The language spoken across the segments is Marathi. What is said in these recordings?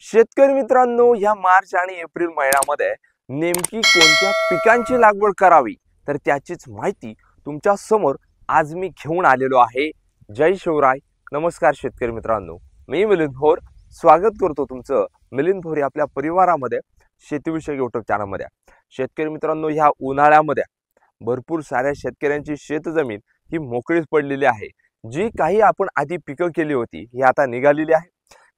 शेतकरी मित्रांनो, या मार्च आणि एप्रिल महिन्यामध्ये नेमकी कोणत्या पिकांची लागवड करावी तर त्याचीच माहिती तुमच्या समोर आज मी घेऊन आलेलो आहे। जय शिवराय। नमस्कार शेतकरी मित्रांनो, मी मिलिंद भोर स्वागत करतो तुमचं मिलिंद भोर या आपल्या परिवारामध्ये शेतीविषयक YouTube चॅनलमध्ये। शेतकरी मित्रांनो, ह्या उन्हाळ्यामध्ये भरपूर साऱ्या शेतकऱ्यांची शेतजमीन ही मोकळीच पडलेली आहे। जी काही आपण आधी पिकं केली होती ही आता निघालेली आहे।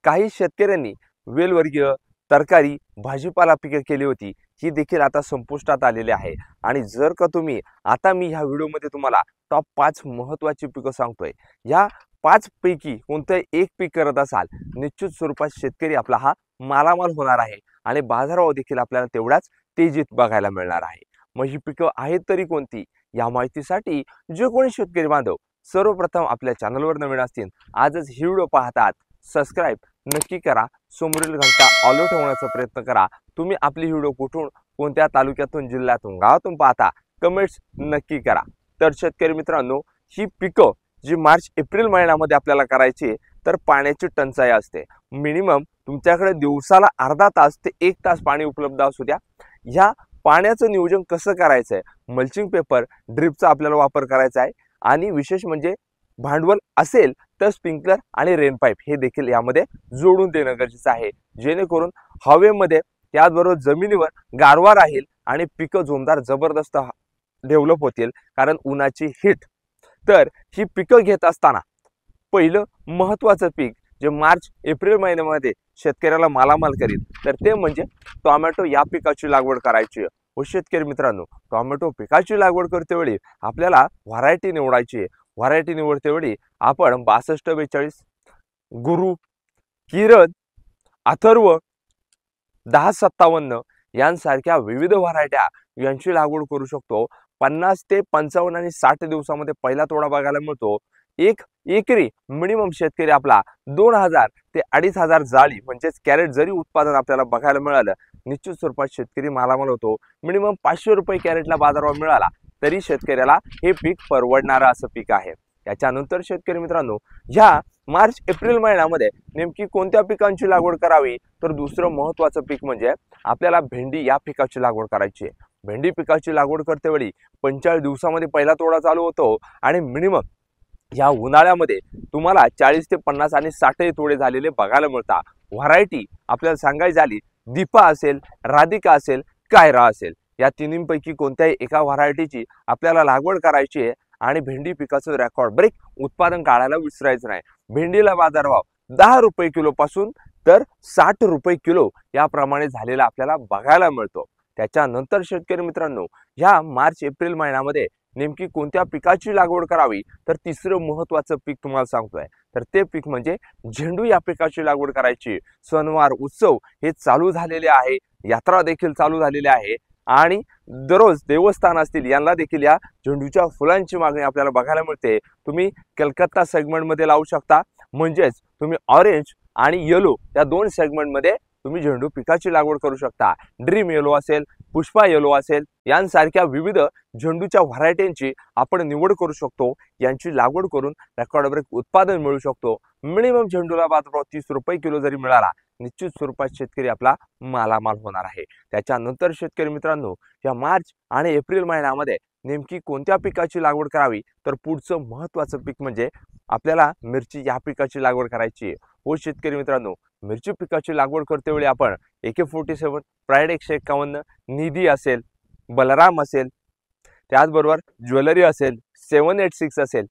काही शेतकऱ्यांनी वेलवर्गीय तरकारी भाजीपाला पिके केली होती ही देखील आता संपुष्टात आलेली आहे। आणि जर का तुम्ही आता मी ह्या व्हिडिओमध्ये तुम्हाला टॉप 5 महत्त्वाची पिके सांगतोय, या 5 पैकी कोणतं एक पीक करत असाल निश्चित स्वरूपात शेतकरी आपला हा मालामाल होणार आहे आणि बाजारभाव देखील आपल्याला तेवढाच तेजीत बघायला मिळणार आहे। मग ही पिके आहेत तरी कोणती, या माहितीसाठी जे कोणी शेतकरी बांधव सर्वप्रथम आपल्या चॅनलवर नवीन असतील आजच ही व्हिडिओ पाहतात सबस्क्राइब नक्की करा, समोरील घंटा ऑल ठेवण्याचा प्रयत्न करा। तुम्ही आपली व्हिडिओ कुठून कोणत्या तालुक्यातून जिल्ह्यातून गावातून पाहता कमेंट्स नक्की करा। तर शेतकरी मित्रांनो, ही पिकं जी मार्च एप्रिल महिन्यामध्ये आपल्याला करायची तर पाण्याची टंचाई असते। मिनिमम तुमच्याकडे दिवसाला अर्धा तास ते 1 तास पाणी उपलब्ध असू द्या। ह्या पाण्याचं नियोजन कसं करायचं आहे, मल्चिंग पेपर ड्रिपचा आपल्याला वापर करायचा आहे आणि विशेष म्हणजे भांडवल असेल तर स्प्रिंकलर आणि रेन पाईप हे देखील यामध्ये जोडून देणं गरजेचं आहे, जेणेकरून हवेमध्ये त्याचबरोबर जमिनीवर गारवा राहील आणि पिकं जोमदार जबरदस्त डेव्हलप होतील। कारण उन्हाची हीट, तर ही पिकं घेत असताना पहिलं महत्त्वाचं पीक जे मार्च एप्रिल महिन्यामध्ये शेतकऱ्याला मालामाल करील तर ते म्हणजे टोमॅटो या पिकाची लागवड करायची आहे। हो शेतकरी मित्रांनो, टोमॅटो पिकाची लागवड करते वेळी आपल्याला व्हरायटी निवडायची आहे। व्हरायटी निवडते वेळी आपण 6242, गुरु, किरण, अथर्व, 1057 यांसारख्या विविध व्हरायट्या यांची लागवड करू शकतो। 50 ते 55 आणि 60 दिवसामध्ये पहिला तोडा बघायला मिळतो। एक एकरी मिनिमम शेतकरी आपला 2000 ते 2500 जाळी म्हणजेच कॅरेट जरी उत्पादन आपल्याला बघायला मिळालं निश्चित स्वरूपात शेतकरी मालामाल होतो। मिनिमम 500 रुपये कॅरेटला बाजारभाव मिळाला तरी शेतकऱ्याला हे पीक परवडणारं असं पीक आहे। त्याच्यानंतर शेतकरी मित्रांनो, ह्या मार्च एप्रिल महिन्यामध्ये नेमकी कोणत्या पिकांची लागवड करावी तर दुसरं महत्त्वाचं पीक म्हणजे आपल्याला भेंडी या पिकाची लागवड करायची आहे। भेंडी पिकाची लागवड करते वेळी 45 दिवसामध्ये पहिला तोडा चालू होतो आणि मिनिमम या उन्हाळ्यामध्ये तुम्हाला 40 ते 50 आणि 60 तोडे झालेले बघायला मिळतात। व्हरायटी आपल्याला सांगायची झाली दीपा असेल, राधिका असेल, कायरा असेल, या तिन्हींपैकी कोणत्याही एका व्हरायटीची आपल्याला लागवड करायची आहे आणि भेंडी पिकाचं रेकॉर्ड ब्रेक उत्पादन काढायला विसरायचं नाही। भेंडीला बाजारभाव 10 रुपये किलो पासून तर 60 रुपये किलो याप्रमाणे झालेला आपल्याला बघायला मिळतो। त्याच्यानंतर शेतकरी मित्रांनो, ह्या मार्च एप्रिल महिन्यामध्ये नेमकी कोणत्या पिकाची लागवड करावी तर तिसरं महत्त्वाचं पीक तुम्हाला सांगतोय, तर ते पीक म्हणजे झेंडू या पिकाची लागवड करायची। सणवार उत्सव हे चालू झालेले आहे, यात्रा देखील चालू झालेली आहे आणि दररोज देवस्थान असतील यांना देखील या झेंडूच्या फुलांची मागणी आपल्याला बघायला मिळते। तुम्ही कलकत्ता सेगमेंटमध्ये लावू शकता, म्हणजेच तुम्ही ऑरेंज आणि येलो या 2 सेगमेंटमध्ये तुम्ही झेंडू पिकाची लागवड करू शकता। ड्रीम येलो असेल, पुष्पा येलो असेल, यांसारख्या विविध झेंडूच्या व्हरायटींची आपण निवड करू शकतो। यांची लागवड करून रेकॉर्ड ब्रेक उत्पादन मिळू शकतो। मिनिमम झेंडूला बाजारभाव 30 रुपये किलो जरी मिळाला निश्चित स्वरूपात शेतकरी आपला मालामाल होणार आहे। त्याच्यानंतर शेतकरी मित्रांनो, या मार्च आणि एप्रिल महिन्यामध्ये नेमकी कोणत्या पिकाची लागवड करावी तर पुढचं महत्त्वाचं पीक म्हणजे आपल्याला मिरची या पिकाची लागवड करायची आहे। हो शेतकरी मित्रांनो, मिरची पिकाची लागवड करते वेळी आपण AK47, प्राईड 151, निधी असेल, बलराम असेल, त्याचबरोबर ज्वेलरी असेल, 786 असेल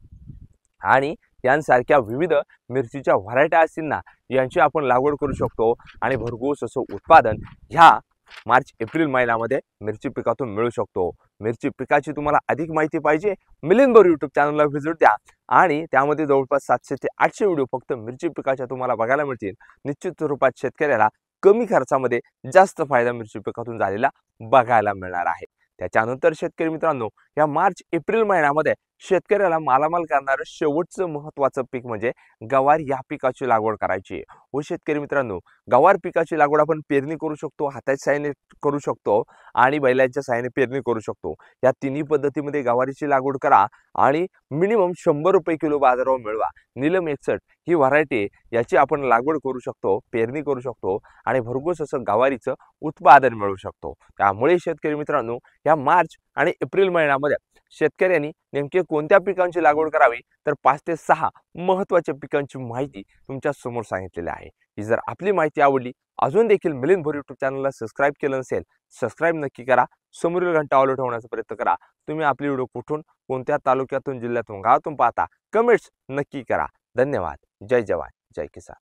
आणि यांसारख्या विविध मिरचीच्या व्हरायट्या असतील ना, यांची आपण लागवड करू शकतो आणि भरघोस असं उत्पादन ह्या मार्च एप्रिल महिन्यामध्ये मिरची पिकातून मिळू शकतो। मिरची पिकाची तुम्हाला अधिक माहिती पाहिजे, मिलिंद भोर YouTube चॅनलला व्हिजिट द्या आणि त्यामध्ये जवळपास 700 ते 800 व्हिडिओ फक्त मिरची पिकाच्या तुम्हाला बघायला मिळतील। निश्चित स्वरूपात शेतकऱ्याला कमी खर्चामध्ये जास्त फायदा मिरची पिकातून झालेला बघायला मिळणार आहे। त्याच्यानंतर शेतकरी मित्रांनो, या मार्च एप्रिल महिन्यामध्ये शेतकऱ्याला मालामाल करणारं शेवटचं महत्त्वाचं पीक म्हणजे गवार या पिकाची लागवड करायची. हो शेतकरी मित्रांनो, गवार पिकाची लागवड आपण पेरणी करू शकतो, हाताच्या साहाय्याने करू शकतो आणि बैलांच्या साहाय्याने पेरणी करू शकतो. या तिन्ही पद्धतीमध्ये गवारीची लागवड करा आणि मिनिमम ₹100 किलो बाजारभाव मिळवा. नीलम 61 ही व्हरायटी याची आपण लागवड करू शकतो, पेरणी करू शकतो आणि भरघोस असं गवारीचं उत्पादन मिळवू शकतो. त्यामुळे शेतकरी मित्रांनो, या मार्च आणि एप्रिल महिन्यामध्ये शेतकऱ्यांनी नेमके कोणत्या पिकांची लागवड करावी तर 5 ते 6 महत्त्वाच्या पिकांची माहिती तुमच्या समोर सांगितलेली आहे. ही जर आपली माहिती आवडली, अजून देखील मिलिंद भोर यूट्यूब चॅनलला सबस्क्राईब केलं नसेल, सबस्क्राईब नक्की करा. समोरील घंटा ऑल ठेवण्याचा प्रयत्न करा. तुम्ही आपली व्हिडिओ कुठून, कोणत्या तालुक्यातून, जिल्ह्यातून, गावातून पाहता कमेंट्स नक्की करा. धन्यवाद. जय जवान, जय किसान.